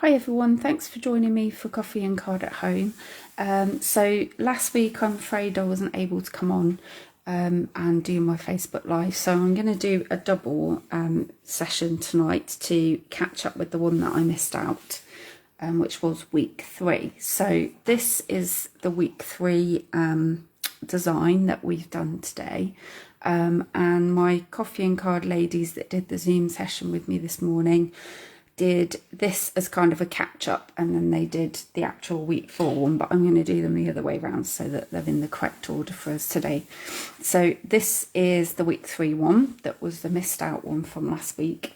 Hi everyone, thanks for joining me for Coffee and Card at Home. So last week I'm afraid I wasn't able to come on and do my Facebook Live, so I'm going to do a double session tonight to catch up with the one that I missed out, which was week 3. So this is the week 3 design that we've done today, and my Coffee and Card ladies that did the Zoom session with me this morning did this as kind of a catch-up, and then they did the actual week 4 one, but I'm going to do them the other way around so that they're in the correct order for us today. So this is the week 3 one that was the missed out one from last week,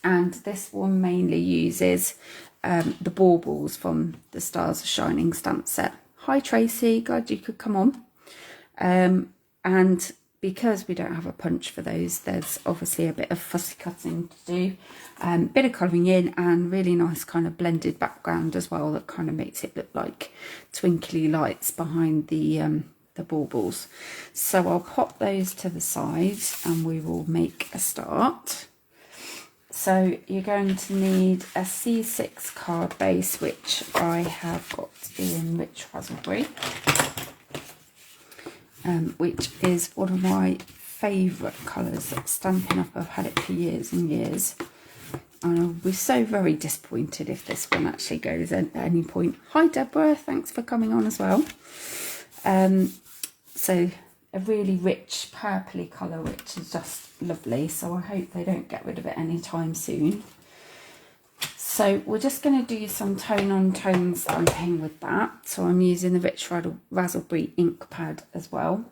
and this one mainly uses the baubles from the Stars Are Shining stamp set. Hi Tracy, glad you could come on. And because we don't have a punch for those, there's obviously a bit of fussy cutting to do, bit of colouring in, and really nice kind of blended background as well that kind of makes it look like twinkly lights behind the baubles. So I'll pop those to the side and we will make a start. So you're going to need a C6 card base, which I have got in Rich Razzleberry, which is one of my favourite colours at Stampin Up. I've had it for years and years, and I'll be so very disappointed if this one actually goes at any point. Hi Deborah, thanks for coming on as well. So a really rich purpley colour, which is just lovely, so I hope they don't get rid of it anytime soon. So we're just going to do some tone on tone stamping with that. So I'm using the Rich Razzleberry ink pad as well,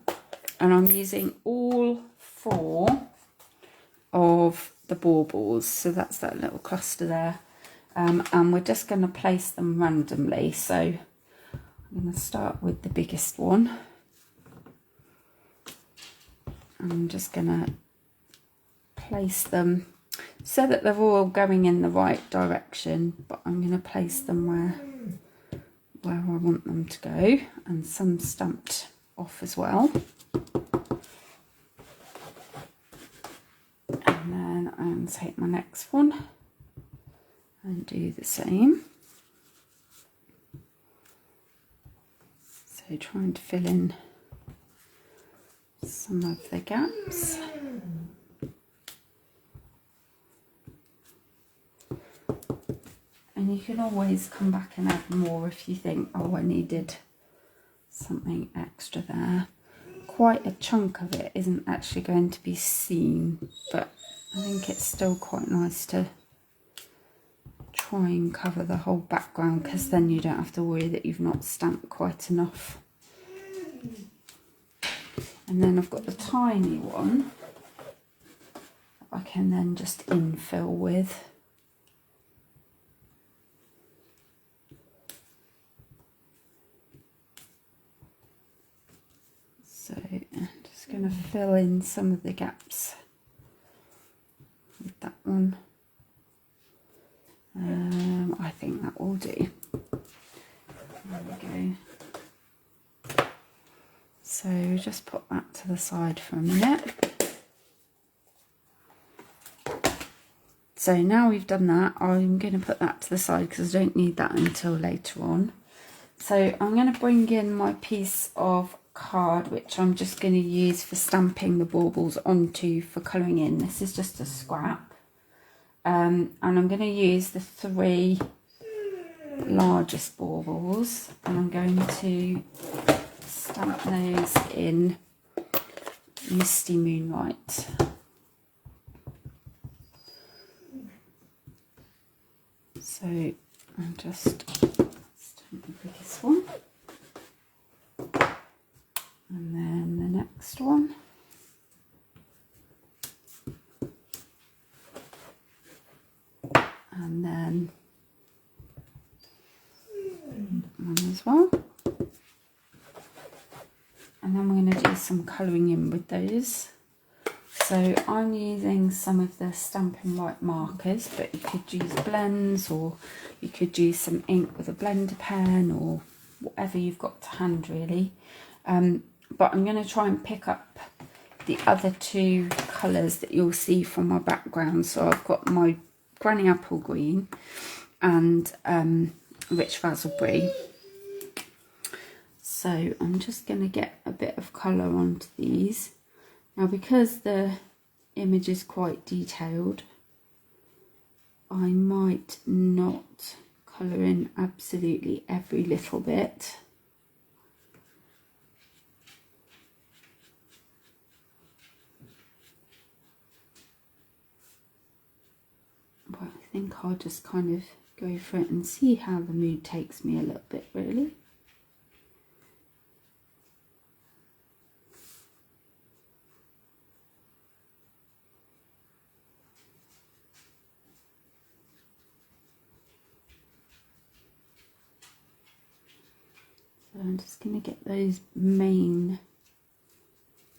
and I'm using all 4 of the baubles, so that's that little cluster there, and we're just going to place them randomly. So I'm going to start with the biggest one. I'm just going to place them so that they're all going in the right direction, but I'm going to place them where I want them to go, and some stamped off as well. And then I'm going to take my next one and do the same. So trying to fill in some of the gaps. And you can always come back and add more if you think, oh, I needed something extra there. Quite a chunk of it isn't actually going to be seen, but I think it's still quite nice to try and cover the whole background, because then you don't have to worry that you've not stamped quite enough. And then I've got the tiny one that I can then just infill with. So I'm just going to fill in some of the gaps with that one. I think that will do. There we go. So just put that to the side for a minute. So now we've done that, I'm going to put that to the side because I don't need that until later on. So I'm going to bring in my piece of card, which I'm just going to use for stamping the baubles onto for colouring in. This is just a scrap, and I'm going to use the 3 largest baubles, and I'm going to stamp those in Misty Moonlight. So I'll just stamp the biggest one, and then the next one, and then one as well. And then we're going to do some colouring in with those. So I'm using some of the Stampin' Right markers, but you could use blends, or you could use some ink with a blender pen, or whatever you've got to hand really. But I'm going to try and pick up the other 2 colours that you'll see from my background. So I've got my Granny Apple Green, and Rich Razzleberry. So I'm just going to get a bit of colour onto these. Now, because the image is quite detailed, I might not colour in absolutely every little bit. But I think I'll just kind of go for it and see how the mood takes me a little bit, really. So I'm just going to get those main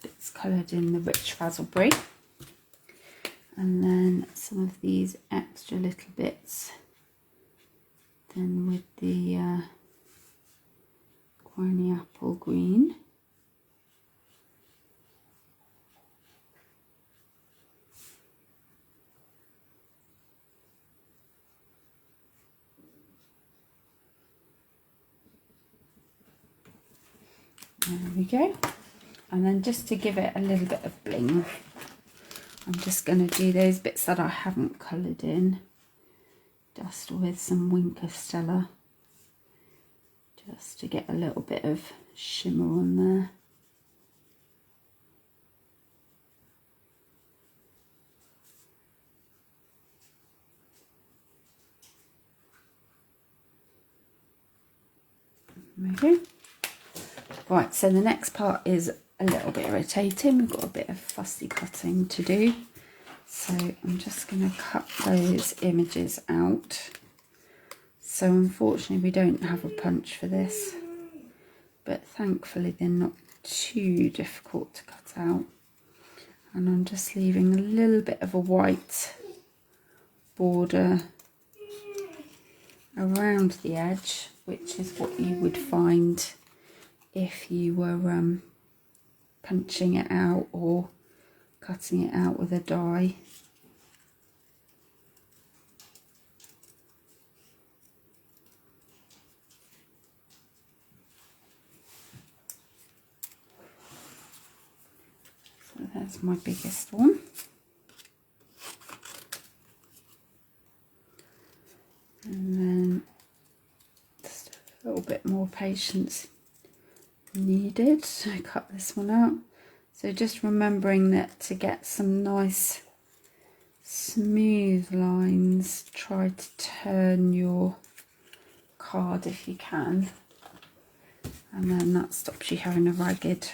bits coloured in the Rich Razzleberry, and then some of these extra little bits then with the Griny Apple Green. There we go. And then just to give it a little bit of bling, I'm just going to do those bits that I haven't coloured in, just with some Wink of Stella, just to get a little bit of shimmer on there. Okay. Right, so the next part is a little bit irritating. We've got a bit of fussy cutting to do. So I'm just going to cut those images out. So unfortunately we don't have a punch for this, but thankfully they're not too difficult to cut out. And I'm just leaving a little bit of a white border around the edge, which is what you would find if you were punching it out or cutting it out with a die. So that's my biggest one. And then just a little bit more patience needed. So I cut this one out. So just remembering that to get some nice smooth lines, try to turn your card if you can, and then that stops you having a ragged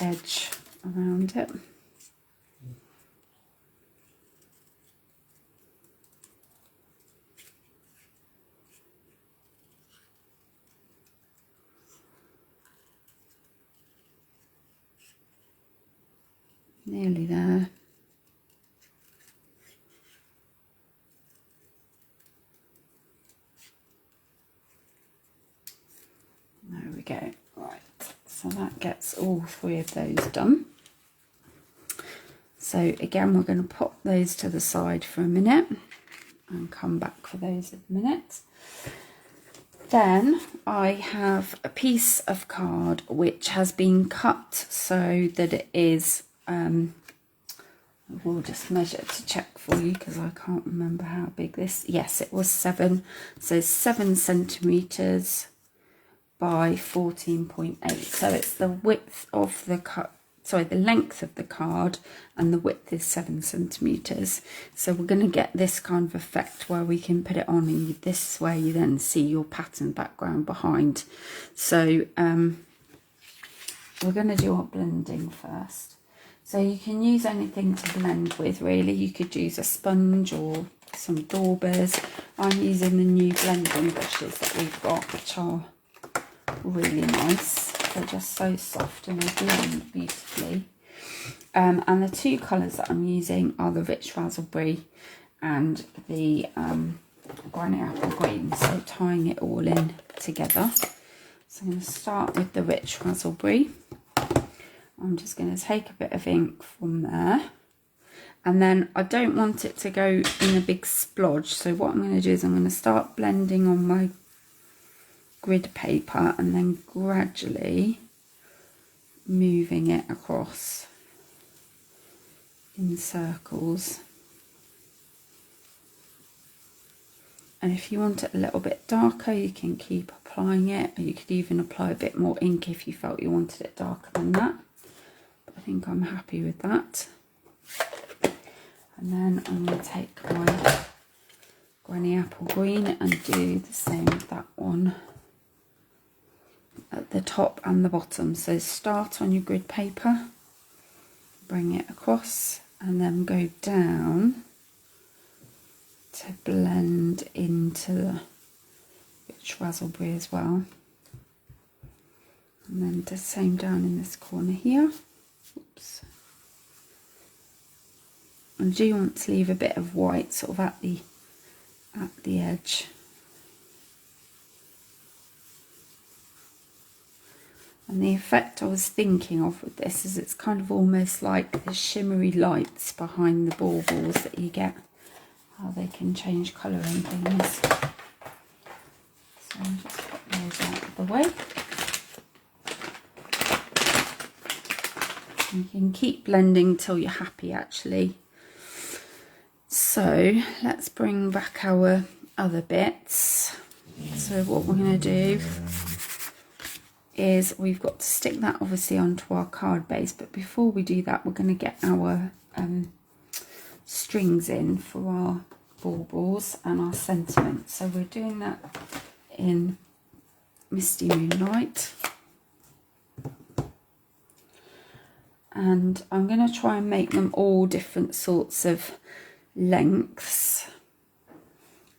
edge around it. Nearly there. There we go. Right, so that gets all three of those done. So again, we're going to pop those to the side for a minute and come back for those in a minute. Then I have a piece of card which has been cut so that it is we'll just measure to check for you because I can't remember how big this, yes, it was 7 centimeters by 14.8. so it's the width of the the length of the card, and the width is 7 centimeters. So we're going to get this kind of effect where we can put it on, and this is where you then see your pattern background behind. So we're going to do our blending first. So you can use anything to blend with, really. You could use a sponge or some daubers. I'm using the new blending brushes that we've got, which are really nice. They're just so soft and they blend beautifully. And the two colours that I'm using are the Rich Razzleberry and the Griny Apple Green. So tying it all in together. So I'm going to start with the Rich Razzleberry. I'm just going to take a bit of ink from there, And then I don't want it to go in a big splodge. So what I'm going to do is I'm going to start blending on my grid paper and then gradually moving it across in circles. And if you want it a little bit darker, you can keep applying it, or you could even apply a bit more ink if you felt you wanted it darker than that. But I think I'm happy with that. And then I'm going to take my Granny Apple Green and do the same with that one at the top and the bottom. So start on your grid paper, bring it across, and then go down to blend into the Rich Razzleberry as well. And then the same down in this corner here. Oops. And do you want to leave a bit of white sort of at the edge. And the effect I was thinking of with this is it's kind of almost like the shimmery lights behind the baubles that you get, how they can change colour and things. So I'll just put those out of the way. You can keep blending till you're happy actually. So let's bring back our other bits. So what we're going to do is we've got to stick that obviously onto our card base, but before we do that we're going to get our strings in for our baubles and our sentiments. So we're doing that in Misty Moonlight. And I'm going to try and make them all different sorts of lengths.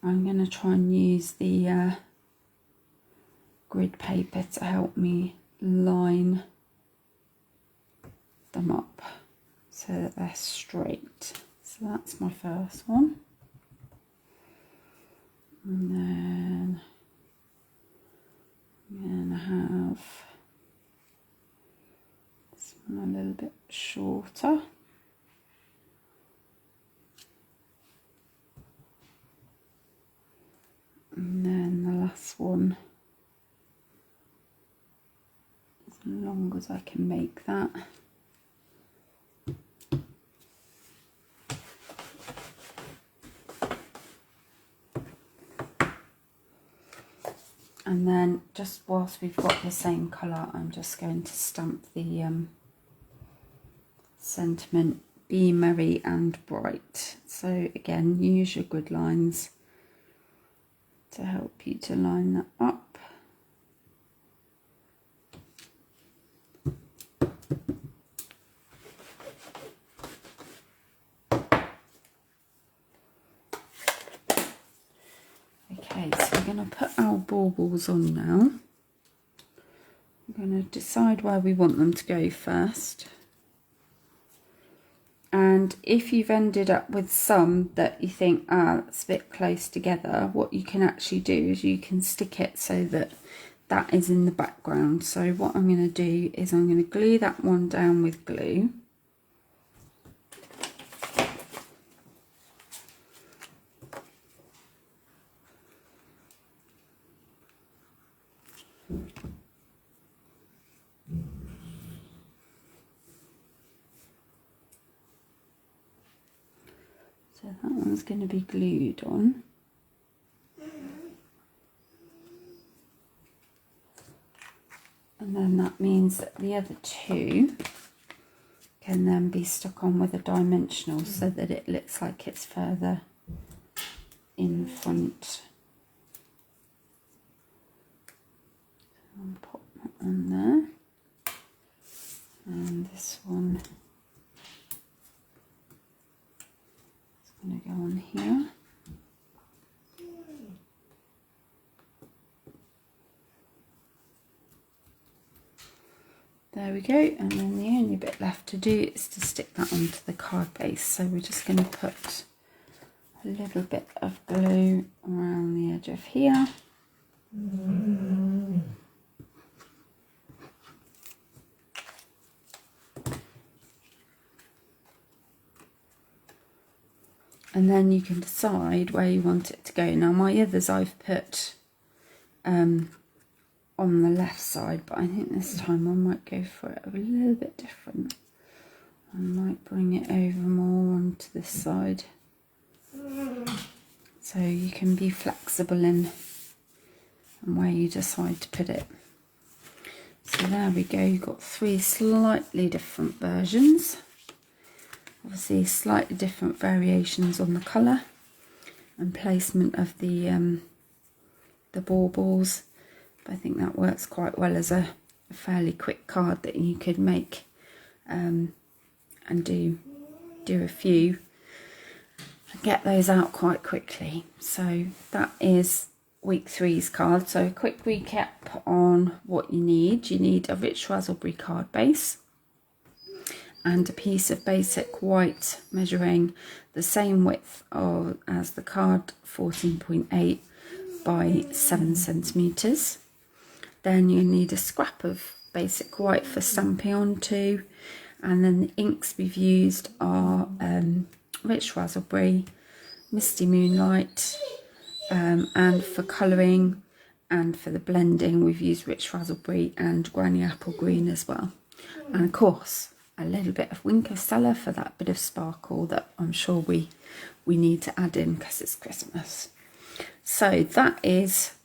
I'm going to try and use the grid paper to help me line them up so that they're straight. So that's my first one. And then I'm going to have this one a little bit shorter. And then the last one as long as I can make that. And then just whilst we've got the same colour, I'm just going to stamp the sentiment, be merry and bright. So again, use your grid lines to help you to line that up. Okay, so we're going to put our baubles on now. We're going to decide where we want them to go first. And if you've ended up with some that you think, that's a bit close together, what you can actually do is you can stick it so that that is in the background. So what I'm going to do is I'm going to glue that one down with glue. So that one's going to be glued on. And then that means that the other two can then be stuck on with a dimensional so that it looks like it's further in front. So I'll pop that on there. And this one is going to go on here. There we go, and then the only bit left to do is to stick that onto the card base. So we're just going to put a little bit of glue around the edge of here. and then you can decide where you want it to go. Now my others I've put on the left side, but I think this time I might go for it a little bit different. I might bring it over more onto this side, so you can be flexible in where you decide to put it. So there we go, you've got 3 slightly different versions. Obviously slightly different variations on the colour and placement of the baubles, but I think that works quite well as a fairly quick card that you could make and do a few and get those out quite quickly. So that is week 3's card. So a quick recap on what you need. You need a Rich Razzleberry card base and a piece of basic white measuring the same width as the card, 14.8 by 7 centimeters. Then you need a scrap of basic white for stamping onto, and then the inks we've used are Rich Razzleberry, Misty Moonlight, and for colouring and for the blending we've used Rich Razzleberry and Granny Apple Green as well, and of course a little bit of Wink of Stella for that bit of sparkle that I'm sure we need to add in because it's Christmas. So that is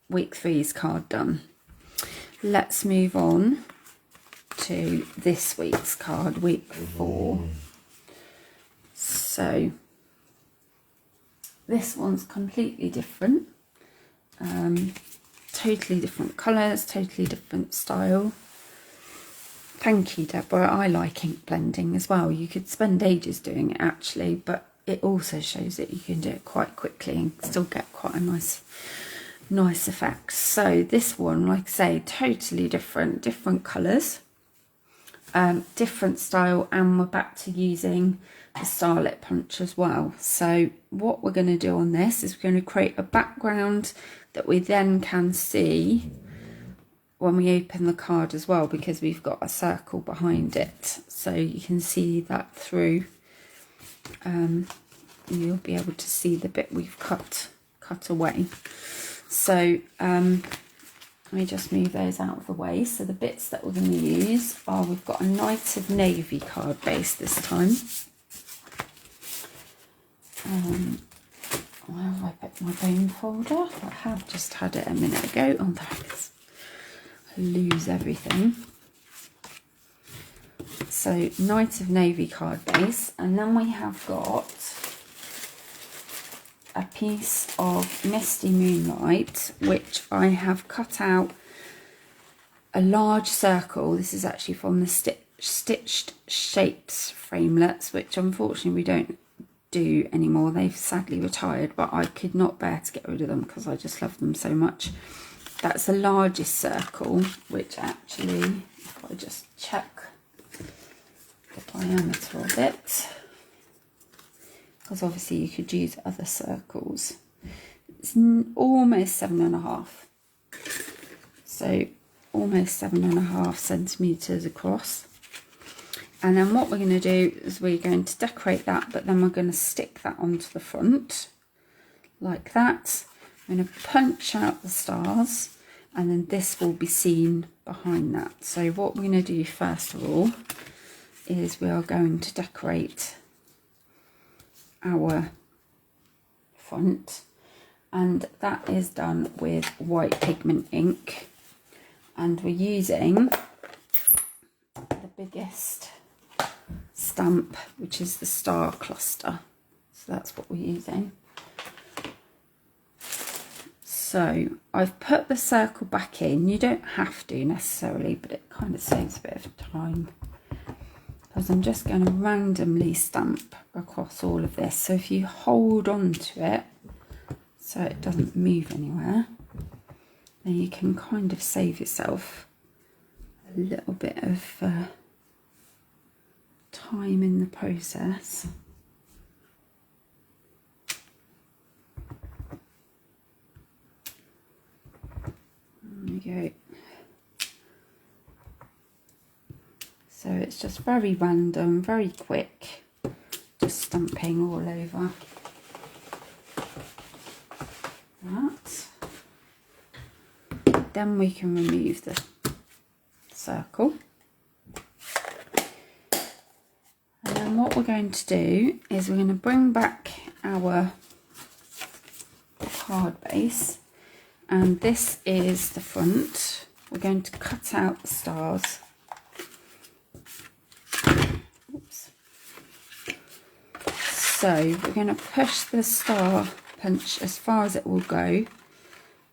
week 3's card done. Let's move on to this week's card, week 4. So this one's completely different, totally different colours, totally different style. Thank you, Deborah. I like ink blending as well. You could spend ages doing it actually, but it also shows that you can do it quite quickly and still get quite a nice effect. So this one, like I say, totally different colours, different style, and we're back to using the Starlit punch as well. So what we're going to do on this is we're going to create a background that we then can see when we open the card as well, because we've got a circle behind it, so you can see that through. You'll be able to see the bit we've cut away. So let me just move those out of the way. So the bits that we're going to use are, we've got a Night of Navy card base this time. Where have I put my bone folder? I have just had it a minute ago. Oh, there it is. I lose everything. So Night of Navy card base, and then we have got a piece of Misty Moonlight, which I have cut out a large circle. This is actually from the Stitched Shapes framelets, which unfortunately we don't do anymore. They've sadly retired, but I could not bear to get rid of them because I just love them so much. That's the largest circle, which actually, if I just check the diameter of it, because obviously you could use other circles, it's almost 7.5, so almost 7.5 centimeters across. And then what we're going to do is we're going to decorate that, but then we're going to stick that onto the front like that. I'm going to punch out the stars, and then this will be seen behind that. So what we're going to do first of all is we are going to decorate our front, and that is done with white pigment ink, and we're using the biggest stamp, which is the Star Cluster. So that's what we're using. So I've put the circle back in. You don't have to necessarily, but it kind of saves a bit of time, because I'm just going to randomly stamp across all of this. So if you hold on to it so it doesn't move anywhere, then you can kind of save yourself a little bit of time in the process. There we go. So it's just very random, very quick, just stamping all over. that. Then we can remove the circle. And then what we're going to do is we're going to bring back our card base, and this is the front. We're going to cut out the stars. Oops. So we're going to push the star punch as far as it will go,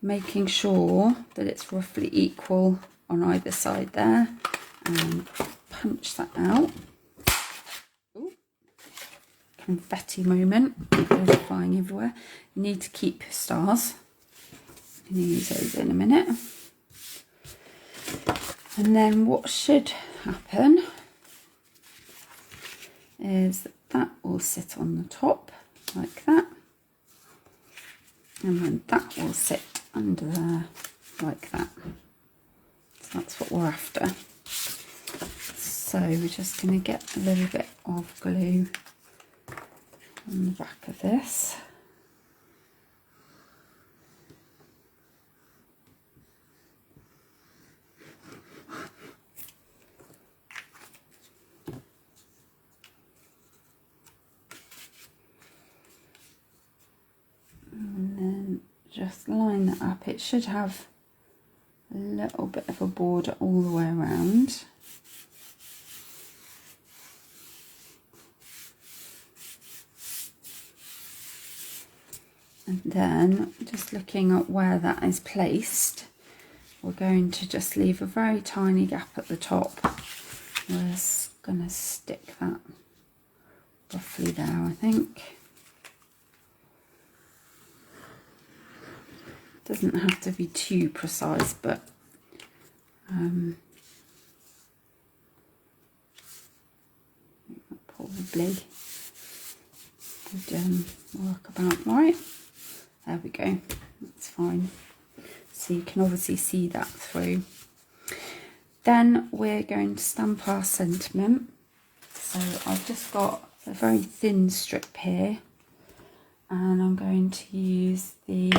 making sure that it's roughly equal on either side there, and punch that out. Ooh. Confetti moment, they're flying everywhere. You need to keep your stars. I'm going to use those in a minute. And then what should happen is that will sit on the top like that, and then that will sit under there like that. So that's what we're after. So we're just going to get a little bit of glue on the back of this. And then just line that up. It should have a little bit of a border all the way around. And then just looking at where that is placed, we're going to just leave a very tiny gap at the top. We're just going to stick that roughly there, I think. Doesn't have to be too precise, but probably would work about right. There we go, that's fine. So you can obviously see that through. Then we're going to stamp our sentiment. So I've just got a very thin strip here, and I'm going to use the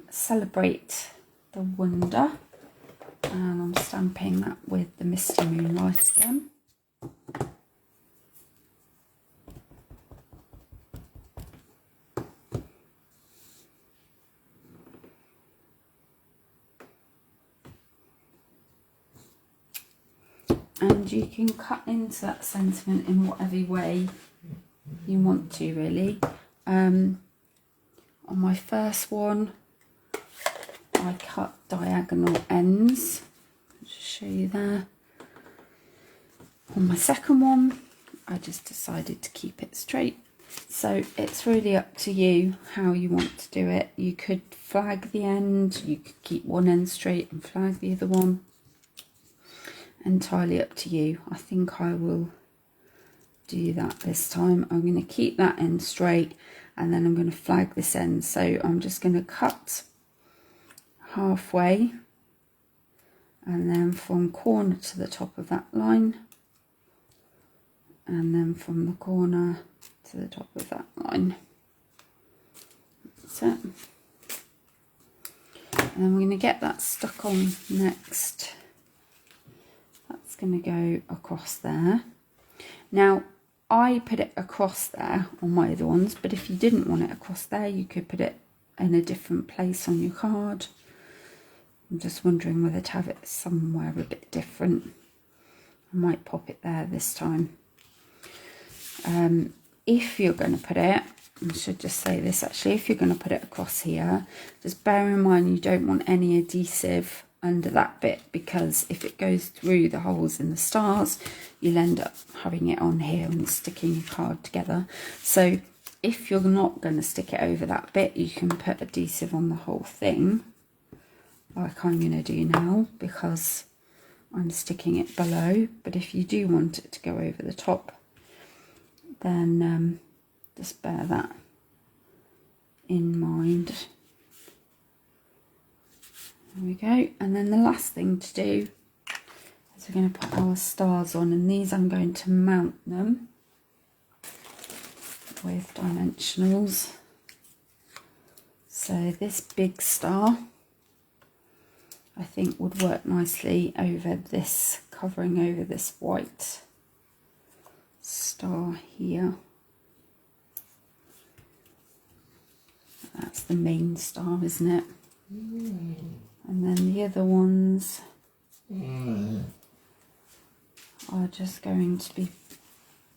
Celebrate the Wonder, and I'm stamping that with the Misty Moonlight again. And you can cut into that sentiment in whatever way you want to, really. On my first one, I cut diagonal ends. I'll just show you there. On my second one, I just decided to keep it straight. So it's really up to you how you want to do it. You could flag the end, you could keep one end straight and flag the other one. Entirely up to you. I think I will do that this time. I'm going to keep that end straight, and then I'm going to flag this end. So I'm just going to cut halfway, and then from corner to the top of that line, and then from the corner to the top of that line. That's it. And then we're going to get that stuck on next. That's going to go across there. Now I put it across there on my other ones, but if you didn't want it across there, you could put it in a different place on your card. I'm just wondering whether to have it somewhere a bit different. I might pop it there this time. If you're going to put it, I should just say this actually, if you're going to put it across here, just bear in mind you don't want any adhesive under that bit, because if it goes through the holes in the stars, you'll end up having it on here and sticking your card together. So if you're not going to stick it over that bit, you can put adhesive on the whole thing, like I'm going to do now, because I'm sticking it below. But if you do want it to go over the top, then just bear that in mind. There we go. And then the last thing to do is we're going to put our stars on, and these I'm going to mount them with Dimensionals. So this big star I think would work nicely over this, covering over this white star here. That's the main star, isn't it? And then the other ones are just going to be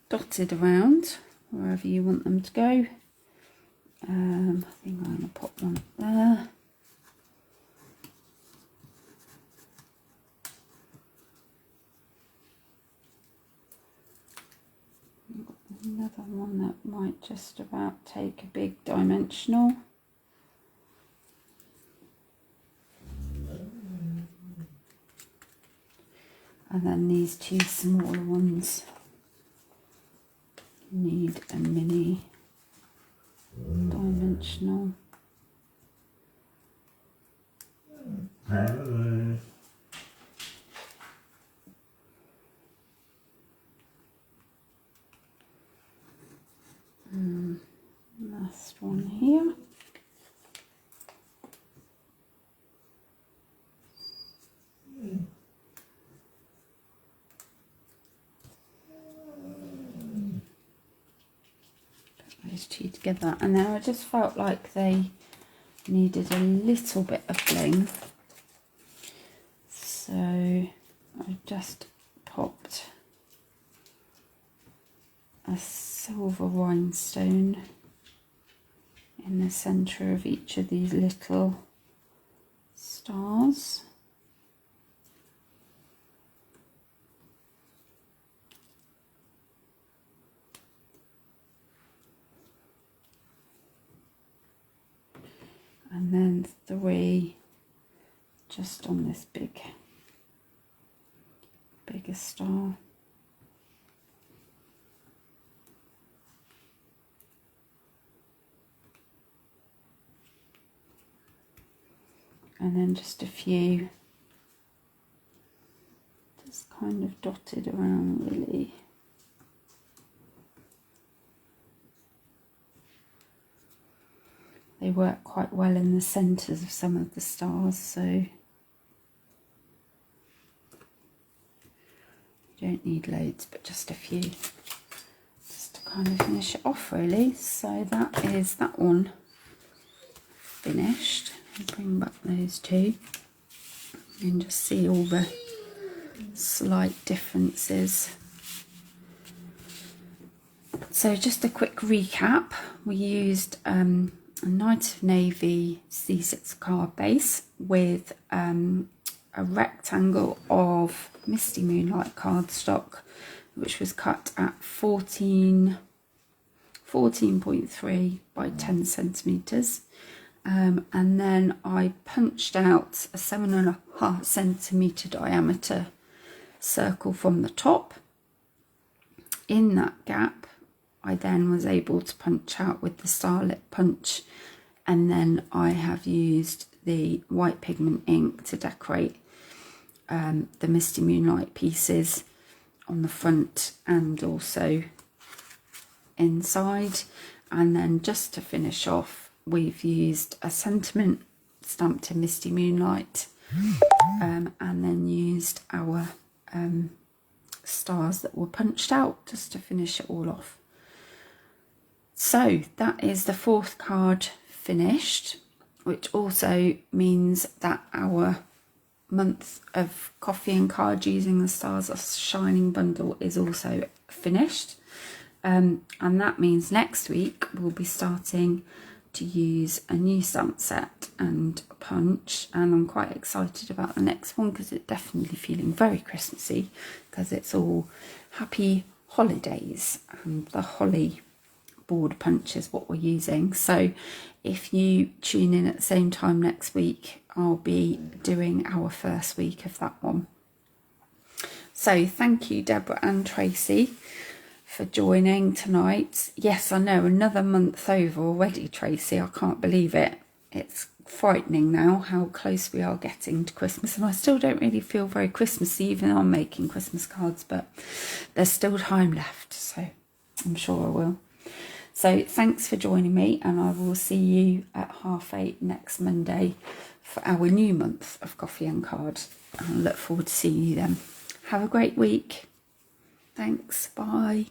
dotted around wherever you want them to go. I think I'm going to pop one there. Another one that might just about take a big dimensional. And then these two smaller ones need a mini dimensional. Last one here. Put those two together, and now I just felt like they needed a little bit of bling, so I just popped a silver rhinestone in the centre of each of these little stars. And then 3 just on this bigger star. And then just a few just kind of dotted around, really. They work quite well in the centres of some of the stars, so you don't need loads, but just a few, just to kind of finish it off, really. So that is that one finished. I'll bring back those two. You can just see all the slight differences. So just a quick recap. We used a Night of Navy C6 card base with a rectangle of Misty Moonlight cardstock, which was cut at 14.3 by 10 centimetres. And then I punched out a 7.5 centimetre diameter circle from the top. In that gap, I then was able to punch out with the Starlit punch, and then I have used the white pigment ink to decorate the Misty Moonlight pieces on the front and also inside. And then just to finish off, we've used a sentiment stamped in Misty Moonlight, and then used our stars that were punched out just to finish it all off. So that is the 4th card finished, which also means that our month of coffee and card using the Stars Are Shining bundle is also finished, and that means next week we'll be starting to use a new stamp set and punch, and I'm quite excited about the next one because it's definitely feeling very Christmassy, because it's all happy holidays, and the holly board punch is what we're using. So if you tune in at the same time next week, I'll be doing our first week of that one. So thank you, Deborah and Tracy, for joining tonight. Yes, I know, another month over already, Tracy. I can't believe it. It's frightening now how close we are getting to Christmas, and I still don't really feel very Christmassy, even though I'm making Christmas cards, but there's still time left, so I'm sure I will. So thanks for joining me, and I will see you at 8:30 next Monday for our new month of Coffee and Card. I look forward to seeing you then. Have a great week. Thanks. Bye.